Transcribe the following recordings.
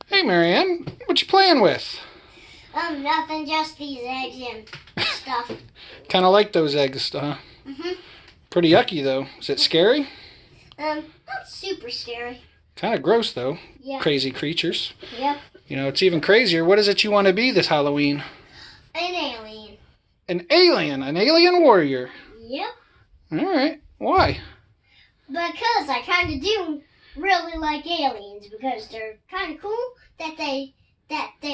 Hey, Marianne, what you playing with? Nothing, just these eggs and stuff. Kind of like those eggs, huh? Pretty yucky, though. Is it scary? Not super scary. Kind of gross, though. Yeah. Crazy creatures. Yep. You know, it's even crazier. What is it you want to be this Halloween? An alien. An alien. An alien warrior. Yep. All right. Why? Because I kind of do really like aliens, because they're kind of cool that they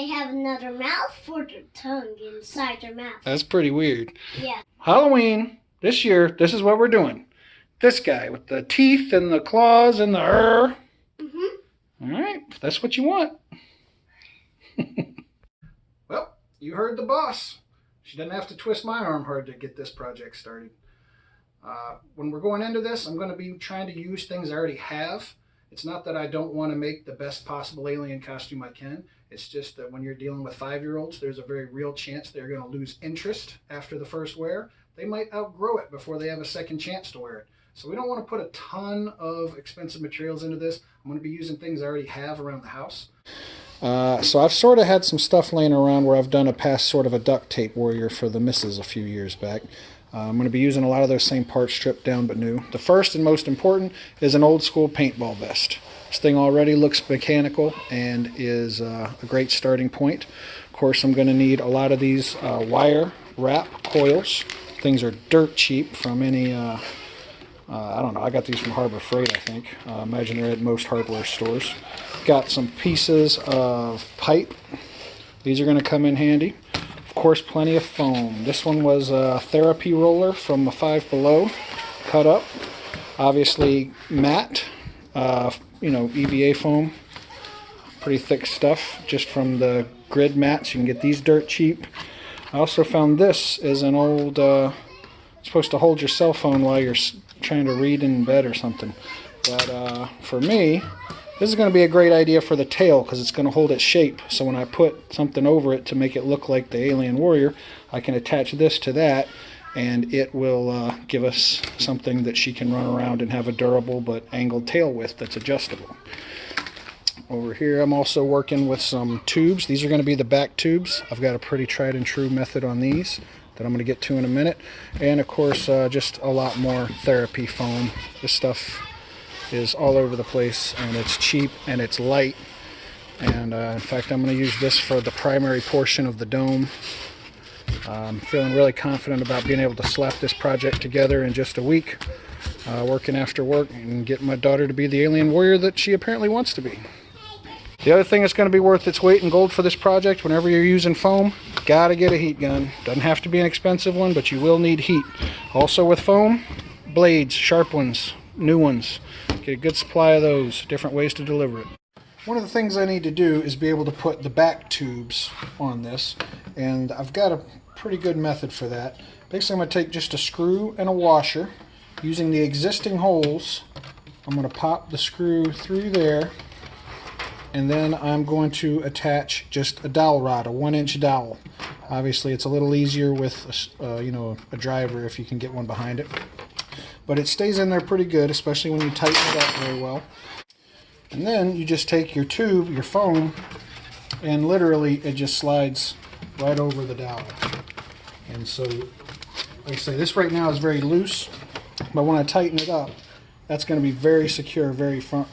have another mouth for their tongue inside their mouth. That's pretty weird. Yeah. Halloween, this year, this is what we're doing. This guy with the teeth and the claws and the All right, if that's what you want. Well, you heard the boss. She didn't have to twist my arm hard to get this project started. When we're going into this, I'm going to be trying to use things I already have. It's not that I don't want to make the best possible alien costume I can. It's just that when you're dealing with 5-year-olds, there's a very real chance they're going to lose interest after the first wear. They might outgrow it before they have a second chance to wear it. So we don't want to put a ton of expensive materials into this. I'm going to be using things I already have around the house. So I've sort of had some stuff laying around where I've done a past sort of a duct tape warrior for the missus a few years back. I'm going to be using a lot of those same parts stripped down but new. The first and most important is an old school paintball vest. This thing already looks mechanical and is a great starting point. Of course, I'm going to need a lot of these wire wrap coils. Things are dirt cheap from any, I don't know, I got these from Harbor Freight, I think. Imagine they're at most hardware stores. Got some pieces of pipe. These are going to come in handy. Of course, plenty of foam. This one was a therapy roller from a Five Below, cut up. Obviously matte, EVA foam. Pretty thick stuff, just from the grid mats. You can get these dirt cheap. I also found this is an old, supposed to hold your cell phone while you're trying to read in bed or something. But for me, this is going to be a great idea for the tail because it's going to hold its shape. So when I put something over it to make it look like the alien warrior, I can attach this to that and it will give us something that she can run around and have a durable but angled tail with that's adjustable. Over here I'm also working with some tubes. These are going to be the back tubes. I've got a pretty tried and true method on these that I'm going to get to in a minute. And of course just a lot more therapy foam. This stuff is all over the place and it's cheap and it's light, and in fact I'm going to use this for the primary portion of the dome. I'm feeling really confident about being able to slap this project together in just a week, working after work and getting my daughter to be the alien warrior that she apparently wants to be. The other thing that's going to be worth its weight in gold for this project, whenever you're using foam, gotta get a heat gun. Doesn't have to be an expensive one, but you will need heat. Also with foam, blades, sharp ones, new ones. Get a good supply of those, different ways to deliver it. One of the things I need to do is be able to put the back tubes on this, and I've got a pretty good method for that. Basically I'm going to take just a screw and a washer. Using the existing holes, I'm going to pop the screw through there, and then I'm going to attach just a dowel rod, a 1-inch dowel. Obviously it's a little easier with a driver if you can get one behind it. But it stays in there pretty good, especially when you tighten it up very well. And then you just take your tube, your foam, and literally it just slides right over the dowel. And so, like I say, this right now is very loose, but when I tighten it up, that's going to be very secure, very firm.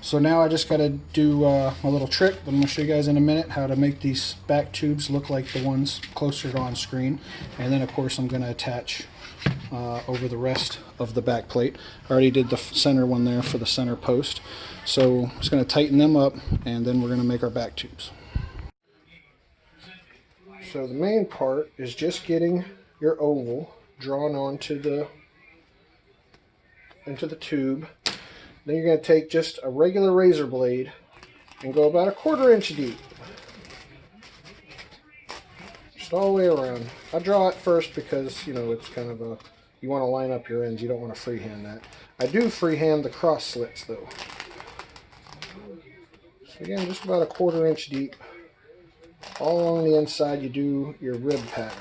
So now I just got to do a little trick that I'm going to show you guys in a minute, how to make these back tubes look like the ones closer to on screen. And then of course I'm going to attach over the rest of the back plate. I already did the center one there for the center post. So I'm just going to tighten them up and then we're going to make our back tubes. So the main part is just getting your oval drawn onto into the tube. Then you're going to take just a regular razor blade and go about 1/4 inch deep. Just all the way around. I draw it first because, it's kind of you want to line up your ends. You don't want to freehand that. I do freehand the cross slits though. So again, just about 1/4 inch deep. All along the inside you do your rib pattern.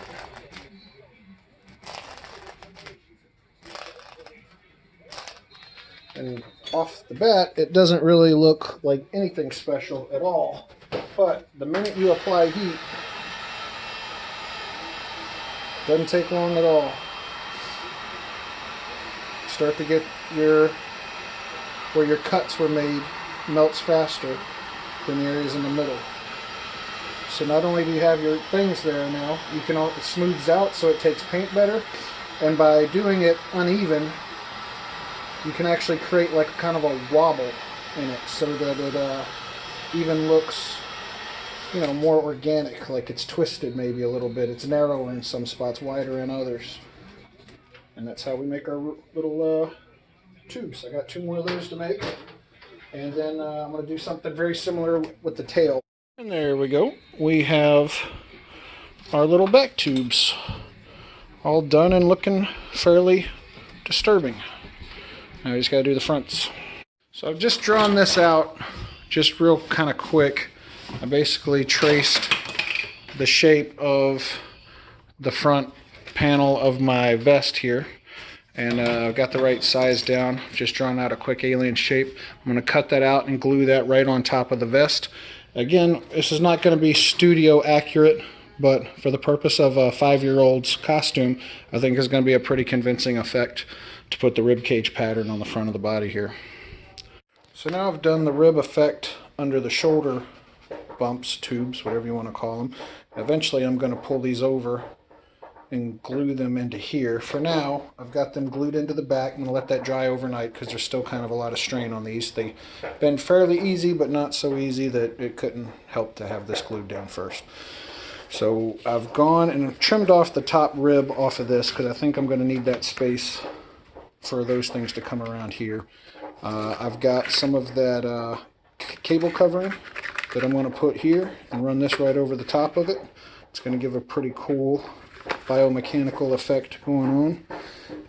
And off the bat, it doesn't really look like anything special at all. But the minute you apply heat, it doesn't take long at all. Start to get where your cuts were made melts faster than the areas in the middle. So not only do you have your things there now, it smooths out so it takes paint better, and by doing it uneven, you can actually create like kind of a wobble in it so that it even looks, you know, more organic, like it's twisted maybe a little bit. It's narrower in some spots, wider in others. And that's how we make our little tubes. I got 2 more of those to make. And then I'm going to do something very similar with the tail. And there we go. We have our little back tubes all done and looking fairly disturbing. Now we just got to do the fronts. So I've just drawn this out just real kind of quick. I basically traced the shape of the front panel of my vest here. And I've got the right size down. Just drawn out a quick alien shape. I'm going to cut that out and glue that right on top of the vest. Again, this is not going to be studio accurate, but for the purpose of a 5-year-old's costume, I think it's going to be a pretty convincing effect to put the rib cage pattern on the front of the body here. So now I've done the rib effect under the shoulder bumps, tubes, whatever you want to call them. Eventually I'm going to pull these over and glue them into here. For now, I've got them glued into the back. I'm going to let that dry overnight because there's still kind of a lot of strain on these. They bend fairly easy, but not so easy that it couldn't help to have this glued down first. So I've gone and trimmed off the top rib off of this because I think I'm going to need that space for those things to come around here. I've got some of that cable covering that I'm going to put here and run this right over the top of it. It's going to give a pretty cool biomechanical effect going on,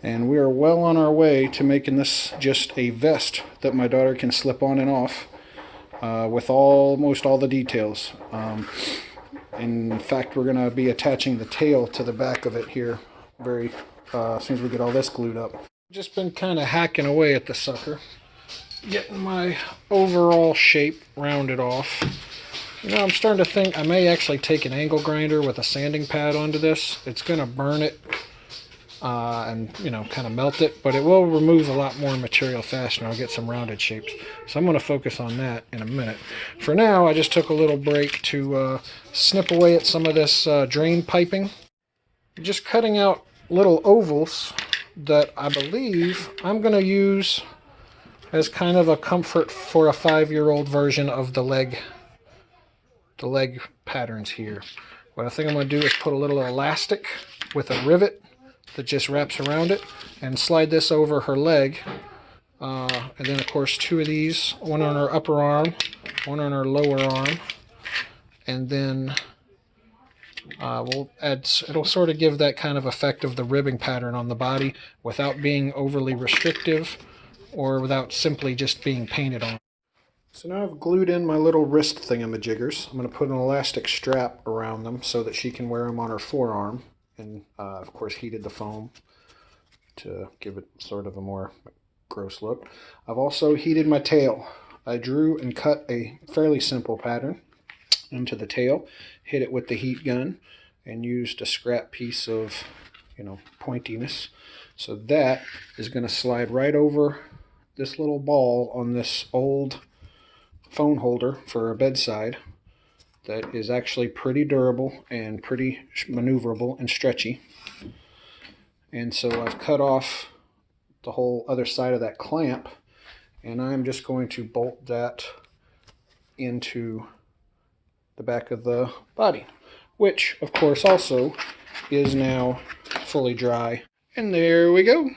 and we are well on our way to making this just a vest that my daughter can slip on and off with almost all the details. In fact, we're going to be attaching the tail to the back of it here very as soon as we get all this glued up. Just been kind of hacking away at the sucker, getting my overall shape rounded off. You know, I'm starting to think I may actually take an angle grinder with a sanding pad onto this. It's going to burn it and, you know, kind of melt it, but it will remove a lot more material faster and I'll get some rounded shapes. So I'm going to focus on that in a minute. For now, I just took a little break to snip away at some of this drain piping. Just cutting out little ovals that I believe I'm going to use as kind of a comfort for a 5-year-old version of the leg patterns here. What I think I'm going to do is put a little elastic with a rivet that just wraps around it and slide this over her leg. And then of course 2 of these, one on her upper arm, one on her lower arm. And then we'll add, it'll sort of give that kind of effect of the ribbing pattern on the body without being overly restrictive or without simply just being painted on. So now I've glued in my little wrist thingamajiggers. I'm going to put an elastic strap around them so that she can wear them on her forearm. And of course heated the foam to give it sort of a more gross look. I've also heated my tail. I drew and cut a fairly simple pattern into the tail, hit it with the heat gun, and used a scrap piece of, you know, pointiness. So that is going to slide right over this little ball on this old phone holder for a bedside that is actually pretty durable and pretty maneuverable and stretchy. And so I've cut off the whole other side of that clamp, and I'm just going to bolt that into the back of the body, which of course also is now fully dry. And there we go.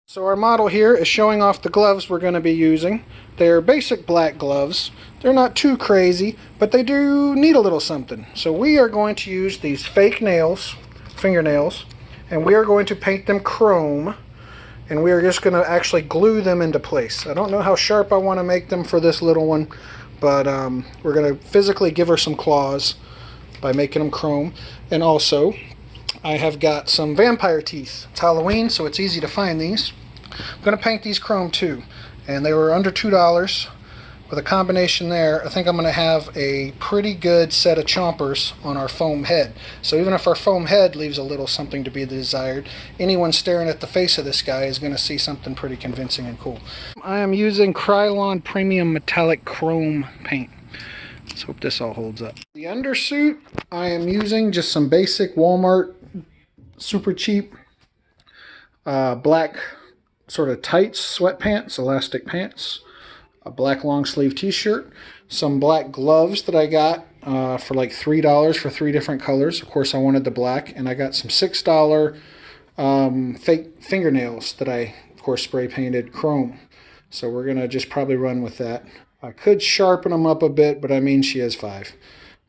So our model here is showing off the gloves we're going to be using. They're basic black gloves. They're not too crazy, but they do need a little something. So we are going to use these fake nails, fingernails, and we are going to paint them chrome, and we are just going to actually glue them into place. I don't know how sharp I want to make them for this little one, but we're going to physically give her some claws by making them chrome. And also, I have got some vampire teeth. It's Halloween, so it's easy to find these. I'm going to paint these chrome too, and they were under $2. With a combination there, I think I'm going to have a pretty good set of chompers on our foam head. So even if our foam head leaves a little something to be desired, anyone staring at the face of this guy is going to see something pretty convincing and cool. I am using Krylon Premium Metallic Chrome paint. Let's hope this all holds up. The undersuit, I am using just some basic Walmart, super cheap, black sort of tights, sweatpants, elastic pants, a black long sleeve t-shirt, some black gloves that I got for like $3 for 3 different colors. Of course I wanted the black, and I got some $6 fake fingernails that I of course spray painted chrome. So we're gonna just probably run with that. I could sharpen them up a bit, but I mean she has 5.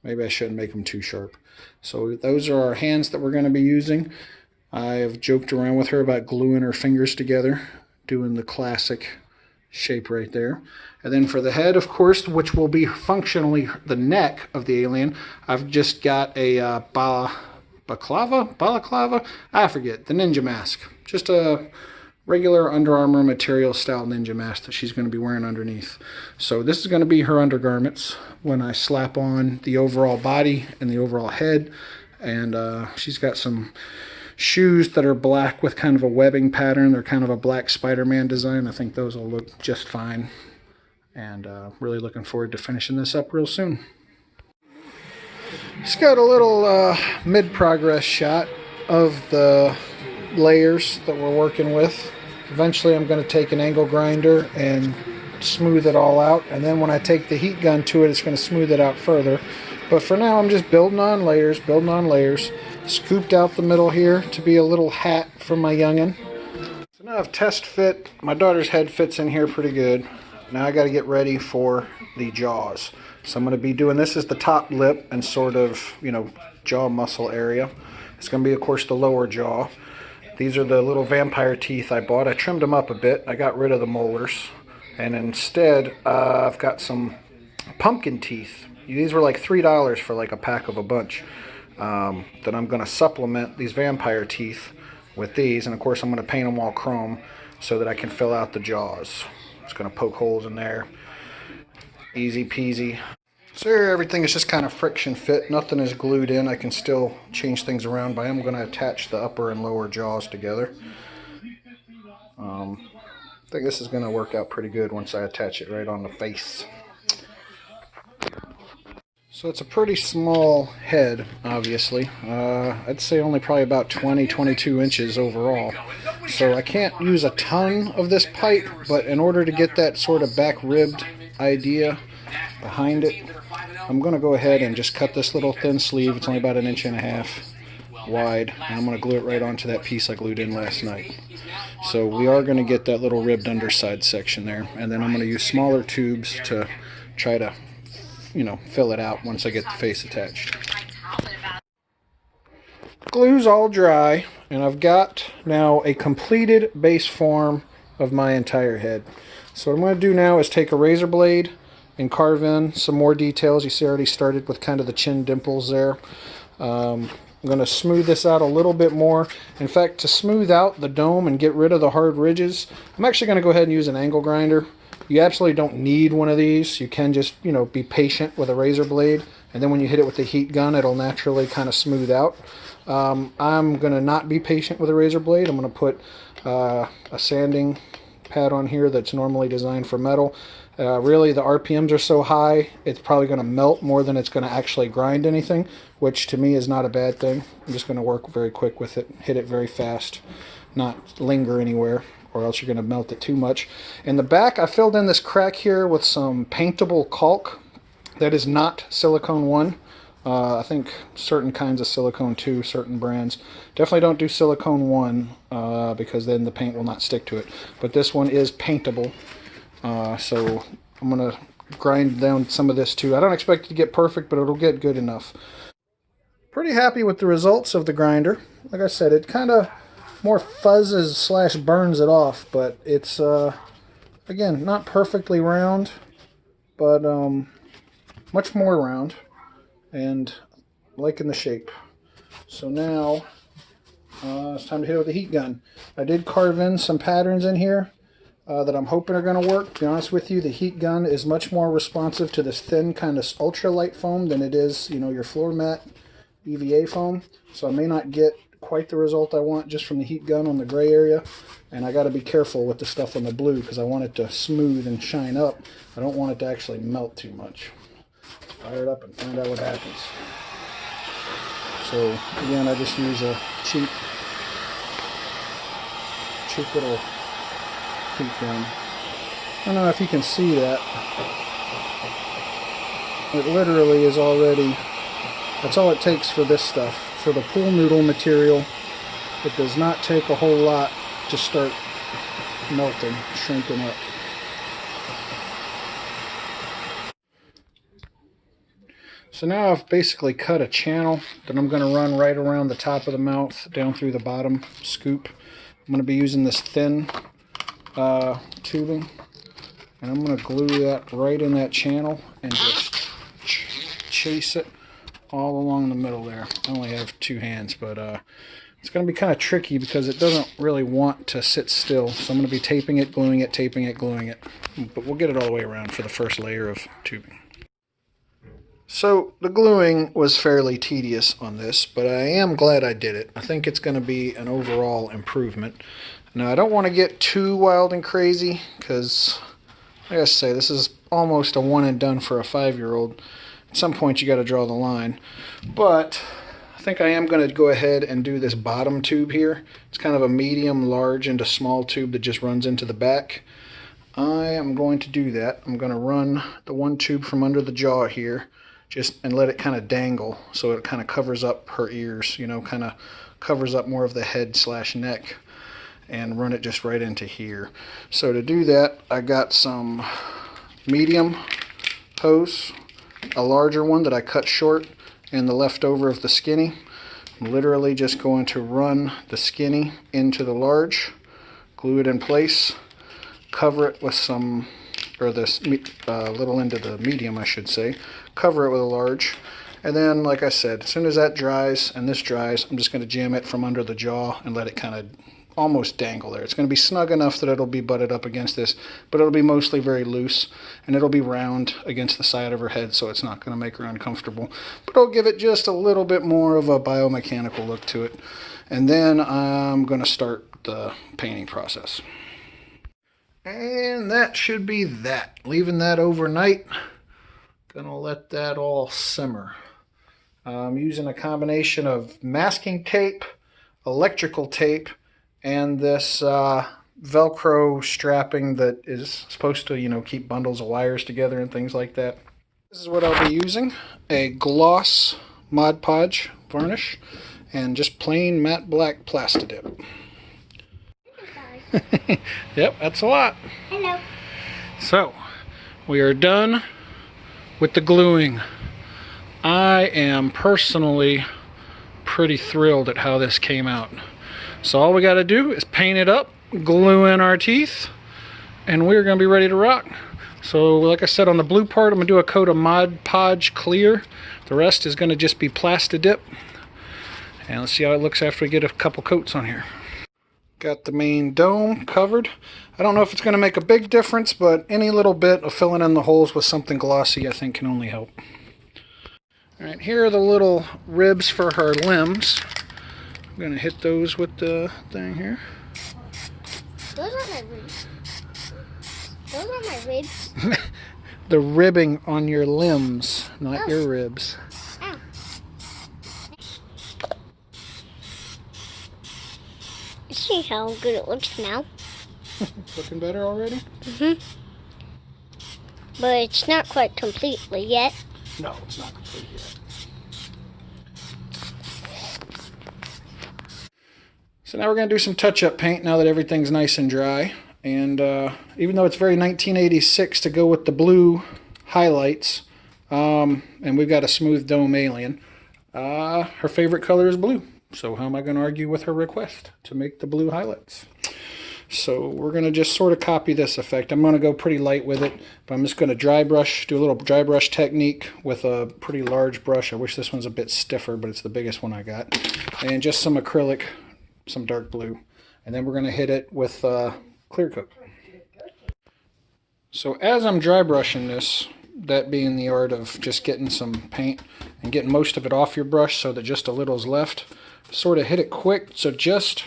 Maybe I shouldn't make them too sharp. So those are our hands that we're going to be using. I have joked around with her about gluing her fingers together, doing the classic shape right there. And then for the head, of course, which will be functionally the neck of the alien, I've just got a balaclava? I forget, the ninja mask. Just a regular Under Armour material style ninja mask that she's going to be wearing underneath. So this is going to be her undergarments when I slap on the overall body and the overall head. And she's got some shoes that are black with kind of a webbing pattern. They're kind of a black Spider-Man design. I think those will look just fine. And really looking forward to finishing this up real soon. Just got a little mid-progress shot of the layers that we're working with. Eventually I'm going to take an angle grinder and smooth it all out, and then when I take the heat gun to it, it's going to smooth it out further. But for now I'm just building on layers. Scooped out the middle here to be a little hat for my youngin'. So now I've test fit. My daughter's head fits in here pretty good. Now I got to get ready for the jaws. So I'm going to be doing this as the top lip and sort of, jaw muscle area. It's going to be, of course, the lower jaw. These are the little vampire teeth I bought. I trimmed them up a bit. I got rid of the molars. And instead, I've got some pumpkin teeth. These were like $3 for like a pack of a bunch. That I'm going to supplement these vampire teeth with these. And of course, I'm going to paint them all chrome so that I can fill out the jaws. It's going to poke holes in there. Easy peasy. So here everything is just kind of friction fit. Nothing is glued in. I can still change things around, but I'm going to attach the upper and lower jaws together. I think this is going to work out pretty good once I attach it right on the face. So it's a pretty small head, obviously. I'd say only probably about 22 inches overall. So I can't use a ton of this pipe, but in order to get that sort of back ribbed idea behind it, I'm going to go ahead and just cut this little thin sleeve. It's only about 1.5 inches wide, and I'm going to glue it right onto that piece I glued in last night. So we are going to get that little ribbed underside section there, and then I'm going to use smaller tubes to try to fill it out once I get the face attached. Glue's all dry, and I've got now a completed base form of my entire head. So what I'm going to do now is take a razor blade and carve in some more details. You see I already started with kind of the chin dimples there. I'm going to smooth this out a little bit more. In fact, to smooth out the dome and get rid of the hard ridges, I'm actually going to go ahead and use an angle grinder. You absolutely don't need one of these. You can just, be patient with a razor blade, and then when you hit it with the heat gun, it'll naturally kind of smooth out. I'm going to not be patient with a razor blade. I'm going to put a sanding pad on here that's normally designed for metal. Really, the RPMs are so high, it's probably going to melt more than it's going to actually grind anything, which to me is not a bad thing. I'm just going to work very quick with it, hit it very fast, not linger anywhere, or else you're going to melt it too much. In the back, I filled in this crack here with some paintable caulk that is not silicone 1. I think certain kinds of silicone 2, certain brands. Definitely don't do silicone 1 because then the paint will not stick to it. But this one is paintable. So I'm going to grind down some of this too. I don't expect it to get perfect, but it'll get good enough. Pretty happy with the results of the grinder. Like I said, it kind of more fuzzes / burns it off, but it's again not perfectly round, but much more round, and liking the shape. So now It's time to hit it with the heat gun. I did carve in some patterns in here that I'm hoping are going to work. To be honest with you, the heat gun is much more responsive to this thin kind of ultralight foam than it is, you know, your floor mat EVA foam. So I may not get quite the result I want just from the heat gun on the gray area. And I got to be careful with the stuff on the blue because I want it to smooth and shine up. I don't want it to actually melt too much. Fire it up and find out what happens. So again, I just use a cheap little heat gun. I don't know if you can see that. It literally is already, that's all it takes for this stuff. For the pool noodle material, it does not take a whole lot to start melting, shrinking up. So now I've basically cut a channel that I'm going to run right around the top of the mouth, down through the bottom scoop. I'm going to be using this thin tubing, and I'm going to glue that right in that channel and just chase it all along the middle there. I only have two hands, but it's going to be kind of tricky because it doesn't really want to sit still. So I'm going to be taping it, gluing it, taping it, gluing it. But we'll get it all the way around for the first layer of tubing. So the gluing was fairly tedious on this, but I am glad I did it. I think it's going to be an overall improvement. Now I don't want to get too wild and crazy because, like I say, this is almost a one and done for a 5-year-old. At some point you got to draw the line. But I think I am going to go ahead and do this bottom tube here. It's kind of a medium, large, into small tube that just runs into the back. I am going to do that. I'm going to run the one tube from under the jaw here, and let it kind of dangle so it kind of covers up her ears, you know, kind of covers up more of the head / neck, and run it just right into here. So to do that, I got some medium hose, a larger one that I cut short, and the leftover of the skinny. I'm literally just going to run the skinny into the large, glue it in place, cover it with some, or this little end of the medium I should say, cover it with a large, and then like I said, as soon as that dries and this dries, I'm just going to jam it from under the jaw and let it kind of almost dangle there. It's going to be snug enough that it'll be butted up against this, but it'll be mostly very loose, and it'll be round against the side of her head, so it's not going to make her uncomfortable, but it'll give it just a little bit more of a biomechanical look to it. And then I'm going to start the painting process. And that should be that. Leaving that overnight. Gonna let that all simmer. I'm using a combination of masking tape, electrical tape, and this Velcro strapping that is supposed to, you know, keep bundles of wires together and things like that. This is what I'll be using. A gloss Mod Podge varnish and just plain matte black Plastidip. Yep, that's a lot. Hello. So, we are done with the gluing. I am personally pretty thrilled at how this came out. So all we got to do is paint it up, glue in our teeth, and we're going to be ready to rock. So like I said, on the blue part, I'm going to do a coat of Mod Podge clear. The rest is going to just be Plastidip. And let's see how it looks after we get a couple coats on here. Got the main dome covered. I don't know if it's going to make a big difference, but any little bit of filling in the holes with something glossy I think can only help. Alright, here are the little ribs for her limbs. I'm going to hit those with the thing here. Those are my ribs. Those are my ribs. The ribbing on your limbs, not your ribs. Ow. See how good it looks now? Looking better already? Mm-hmm. But it's not quite completely yet. No, it's not complete yet. So now we're going to do some touch-up paint now that everything's nice and dry. And even though it's very 1986 to go with the blue highlights, and we've got a smooth dome alien, her favorite color is blue. So how am I going to argue with her request to make the blue highlights? So we're going to just sort of copy this effect. I'm going to go pretty light with it, but I'm just going to dry brush, do a little dry brush technique with a pretty large brush. I wish this one's a bit stiffer, but it's the biggest one I got. And just some acrylic some dark blue. And then we're going to hit it with clear coat. So as I'm dry brushing this, that being the art of just getting some paint and getting most of it off your brush so that just a little is left, sort of hit it quick, so just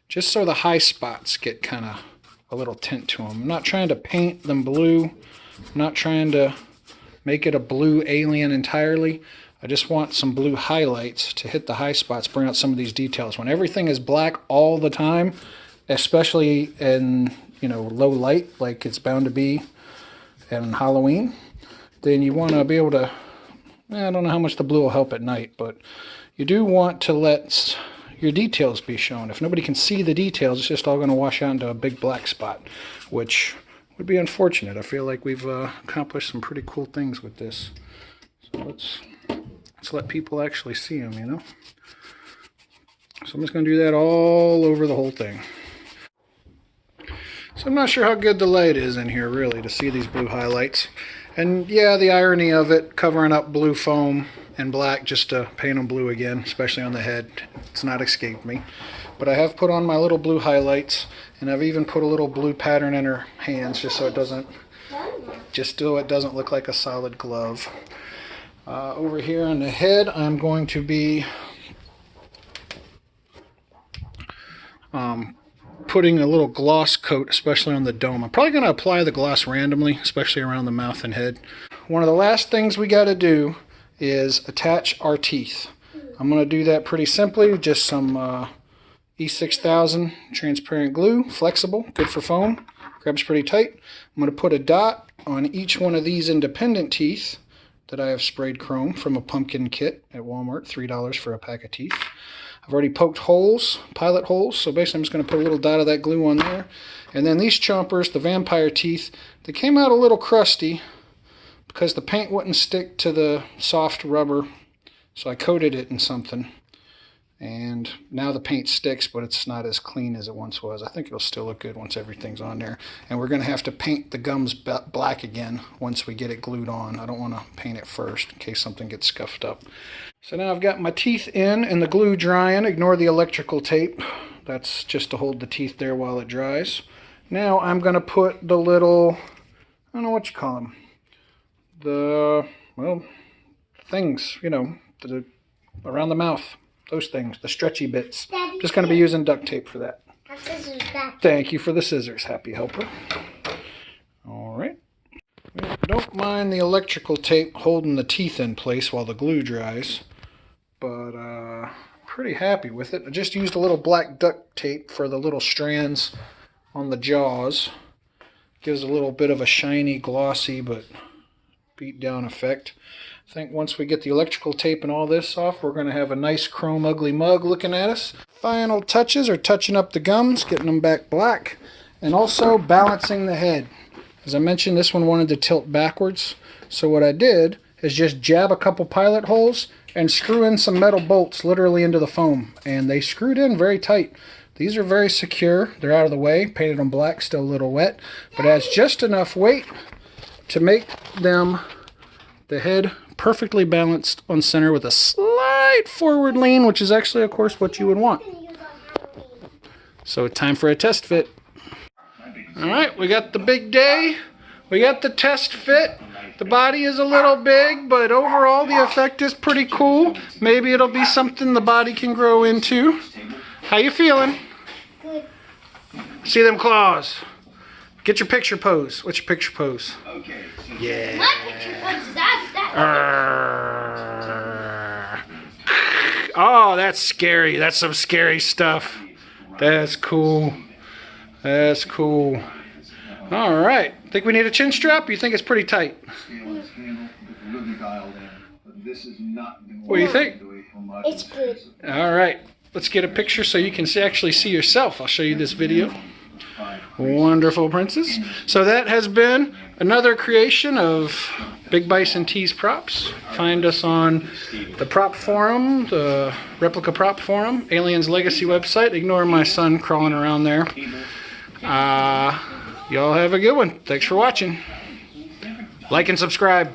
so the high spots get kind of a little tint to them. I'm not trying to paint them blue. I'm not trying to make it a blue alien entirely. I just want some blue highlights to hit the high spots, bring out some of these details. When everything is black all the time, especially in low light like it's bound to be in Halloween, then you want to be able to, I don't know how much the blue will help at night, but you do want to let your details be shown. If nobody can see the details, it's just all going to wash out into a big black spot, which would be unfortunate. I feel like we've accomplished some pretty cool things with this. So let's let people actually see them, So I'm just going to do that all over the whole thing. So I'm not sure how good the light is in here, really, to see these blue highlights. And yeah, the irony of it, covering up blue foam and black just to paint them blue again, especially on the head. It's not escaped me. But I have put on my little blue highlights, and I've even put a little blue pattern in her hands just so it doesn't look like a solid glove. Over here on the head, I'm going to be putting a little gloss coat, especially on the dome. I'm probably going to apply the gloss randomly, especially around the mouth and head. One of the last things we got to do is attach our teeth. I'm going to do that pretty simply, just some E6000 transparent glue, flexible, good for foam, grabs pretty tight. I'm going to put a dot on each one of these independent teeth that I have sprayed chrome from a pumpkin kit at Walmart, $3 for a pack of teeth. I've already poked holes, pilot holes, so basically I'm just going to put a little dot of that glue on there. And then these chompers, the vampire teeth, they came out a little crusty because the paint wouldn't stick to the soft rubber, so I coated it in something. And now the paint sticks, but it's not as clean as it once was. I think it'll still look good once everything's on there. And we're going to have to paint the gums black again once we get it glued on. I don't want to paint it first in case something gets scuffed up. So now I've got my teeth in and the glue drying. Ignore the electrical tape. That's just to hold the teeth there while it dries. Now I'm going to put the little, I don't know what you call them. Things, around the mouth. Those things, the stretchy bits. Daddy, just going to be using duct tape for that. Scissors back. Thank you for the scissors, happy helper. All right. Don't mind the electrical tape holding the teeth in place while the glue dries, but pretty happy with it. I just used a little black duct tape for the little strands on the jaws. Gives a little bit of a shiny, glossy, but beat down effect. I think once we get the electrical tape and all this off, we're going to have a nice chrome ugly mug looking at us. Final touches are touching up the gums, getting them back black, and also balancing the head. As I mentioned, this one wanted to tilt backwards, so what I did is just jab a couple pilot holes and screw in some metal bolts literally into the foam, and they screwed in very tight. These are very secure. They're out of the way, painted them black, still a little wet, but it has just enough weight to make them, the head, perfectly balanced on center with a slight forward lean, which is actually, of course, what you would want. So time for a test fit. All right, we got the big day. We got the test fit. The body is a little big, but overall the effect is pretty cool. Maybe it'll be something the body can grow into. How you feeling? Good. See them claws. Get your picture pose. What's your picture pose? Okay. Yeah. My picture pose is that. Oh, that's scary. That's some scary stuff. That's cool. That's cool. All right. Think we need a chin strap? You think it's pretty tight? What do you think? It's good. All right. Let's get a picture so you can actually see yourself. I'll show you this video. Wonderful, princess. So that has been another creation of Big Bison Tees Props. Find us on the prop forum, the replica prop forum, Aliens Legacy website. Ignore my son crawling around there. Y'all have a good one. Thanks for watching. Like and subscribe.